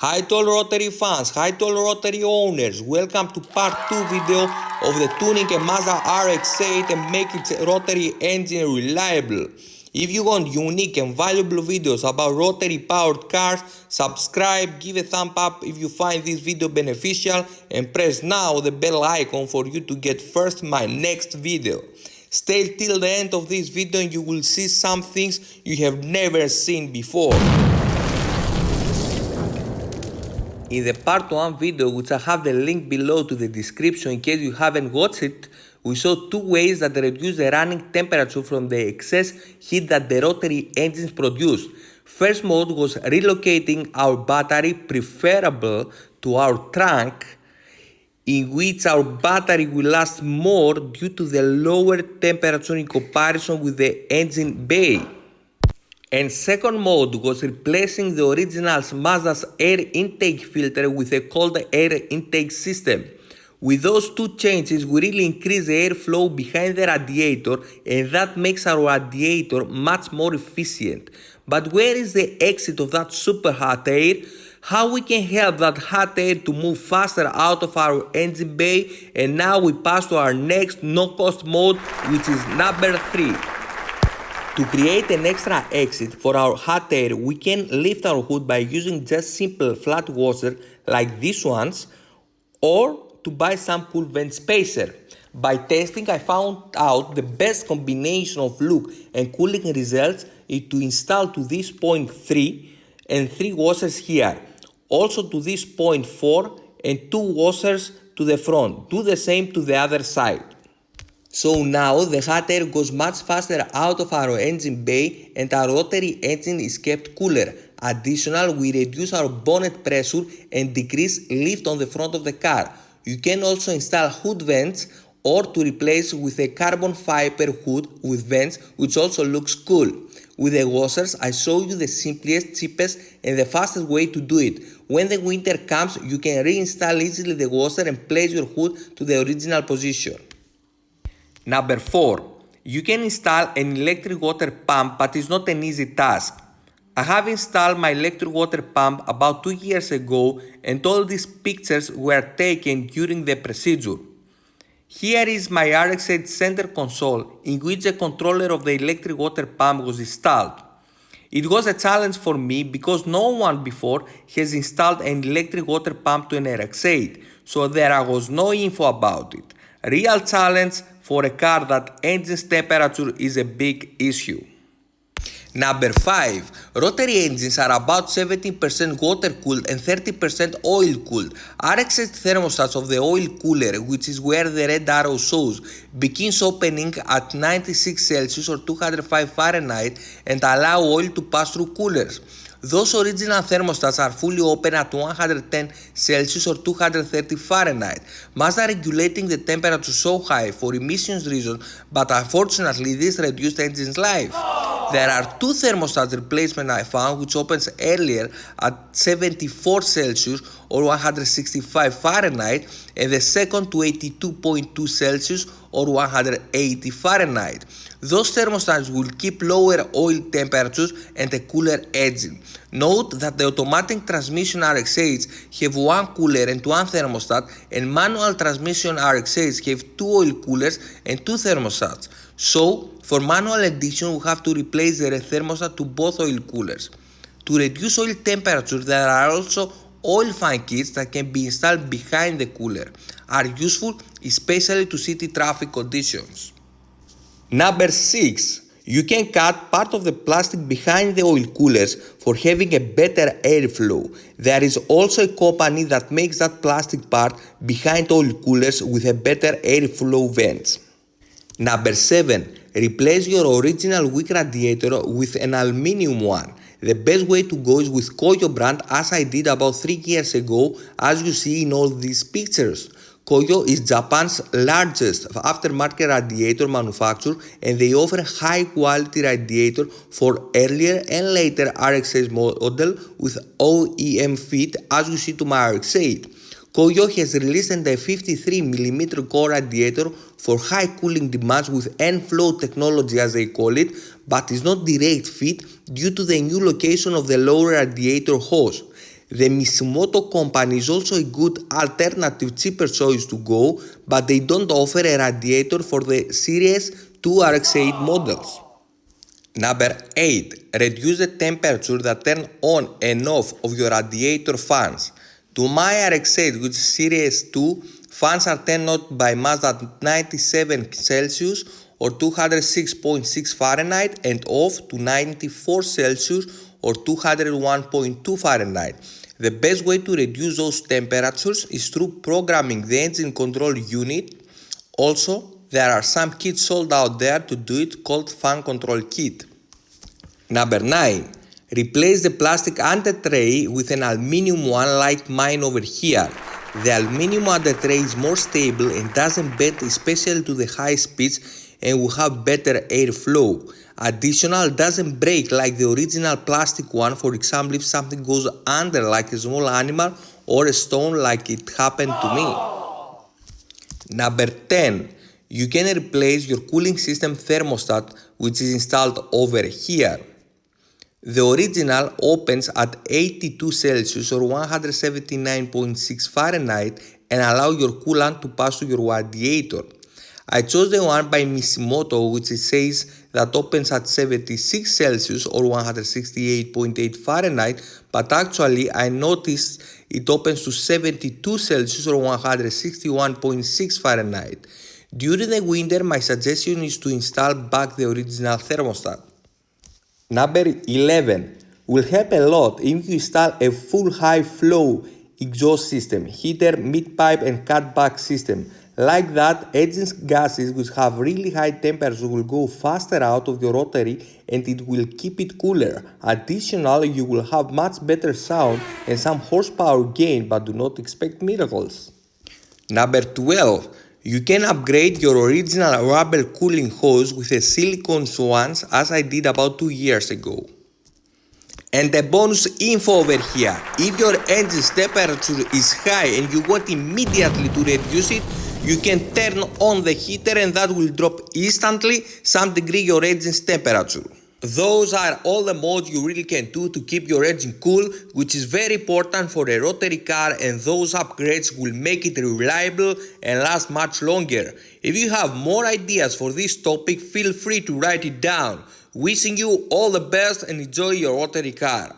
Hi to all rotary fans, hi to all rotary owners, welcome to part 2 video of the tuning a Mazda RX-8 and make its rotary engine reliable. If you want unique and valuable videos about rotary powered cars, subscribe, give a thumb up if you find this video beneficial and press now the bell icon for you to get first my next video. Stay till the end of this video and you will see some things you have never seen before. In the part 1 video, which I have the link below to the description in case you haven't watched it, we saw two ways that reduce the running temperature from the excess heat that the rotary engines produce. First mode was relocating our battery preferable to our trunk, in which our battery will last more due to the lower temperature in comparison with the engine bay. And second mode was replacing the original Mazda's air intake filter with a cold air intake system. With those two changes, we really increase the airflow behind the radiator, and that makes our radiator much more efficient. But where is the exit of that super hot air? How we can help that hot air to move faster out of our engine bay? And now we pass to our next no-cost mode, which is number 3. To create an extra exit for our hot air, we can lift our hood by using just simple flat washer like these ones, or to buy some cool vent spacer. By testing, I found out the best combination of look and cooling results is to install to this point 3 and 3 washers here. Also to this point 4 and 2 washers to the front. Do the same to the other side. So now the hot air goes much faster out of our engine bay and our rotary engine is kept cooler. Additionally, we reduce our bonnet pressure and decrease lift on the front of the car. You can also install hood vents or to replace with a carbon fiber hood with vents, which also looks cool. With the washers, I show you the simplest, cheapest and the fastest way to do it. When the winter comes, you can reinstall easily the washer and place your hood to the original position. Number 4. You can install an electric water pump, but it's not an easy task. I have installed my electric water pump about 2 years ago and all these pictures were taken during the procedure. Here is my RX-8 center console in which the controller of the electric water pump was installed. It was a challenge for me because no one before has installed an electric water pump to an RX-8, so there was no info about it. Real challenge for a car that engine's temperature is a big issue. Number 5. Rotary engines are about 17% water cooled and 30% oil cooled. RX-8 thermostats of the oil cooler, which is where the red arrow shows, begins opening at 96 Celsius or 205 Fahrenheit and allow oil to pass through coolers. Those original thermostats are fully open at 110 Celsius or 230 Fahrenheit. Mazda regulating the temperature so high for emissions reasons, but unfortunately this reduced the engine's life. There are two thermostat replacements I found which opens earlier at 74 Celsius or 165 Fahrenheit and the second to 82.2 Celsius or 180 Fahrenheit. Those thermostats will keep lower oil temperatures and a cooler engine. Note that the automatic transmission RX-8s have one cooler and one thermostat, and manual transmission RX-8s have two oil coolers and two thermostats. So, for manual edition, we have to replace the thermostat to both oil coolers. To reduce oil temperature, there are also oil fan kits that can be installed behind the cooler. Are useful, especially to city traffic conditions. Number 6. You can cut part of the plastic behind the oil coolers for having a better airflow. There is also a company that makes that plastic part behind oil coolers with a better airflow vents. Number 7. Replace your original wick radiator with an aluminium one. The best way to go is with Koyo brand, as I did about 3 years ago, as you see in all these pictures. Koyo is Japan's largest aftermarket radiator manufacturer and they offer high quality radiator for earlier and later RX-8 model with OEM fit, as you see to my RX-8. Koyo has released a 53mm core radiator for high cooling demands with N-Flow technology as they call it, but is not direct fit due to the new location of the lower radiator hose. The Misimoto company is also a good alternative, cheaper choice to go, but they don't offer a radiator for the Series 2 RX-8 models. Number 8. Reduce the temperature that turn on and off of your radiator fans. To my RX-8, which is Series 2, fans are turned on by más than 97 Celsius or 206.6 Fahrenheit and off to 94 Celsius or 201.2 Fahrenheit. The best way to reduce those temperatures is through programming the engine control unit. Also, there are some kits sold out there to do it called fan control kit. Number 9. Replace the plastic under tray with an aluminum one like mine over here. The aluminum under tray is more stable and doesn't bend, especially to the high speeds, and will have better airflow. Additional, doesn't break like the original plastic one, for example if something goes under like a small animal or a stone like it happened to me. Number 10. You can replace your cooling system thermostat, which is installed over here. The original opens at 82 Celsius or 179.6 Fahrenheit and allow your coolant to pass to your radiator. I chose the one by Misimoto, which it says that opens at 76 Celsius or 168.8 Fahrenheit, but actually I noticed it opens to 72 Celsius or 161.6 Fahrenheit. During the winter, my suggestion is to install back the original thermostat. Number 11. Will help a lot if you install a full high flow exhaust system, heater, mid-pipe and cutback system. Like that, engine gases which have really high temperature will go faster out of your rotary and it will keep it cooler. Additionally, you will have much better sound and some horsepower gain, but do not expect miracles. Number 12. You can upgrade your original rubber cooling hose with a silicone ones as I did about 2 years ago. And a bonus info over here. If your engine's temperature is high and you want immediately to reduce it, you can turn on the heater and that will drop instantly some degree your engine's temperature. Those are all the modes you really can do to keep your engine cool, which is very important for a rotary car, and those upgrades will make it reliable and last much longer. If you have more ideas for this topic, feel free to write it down. Wishing you all the best and enjoy your rotary car.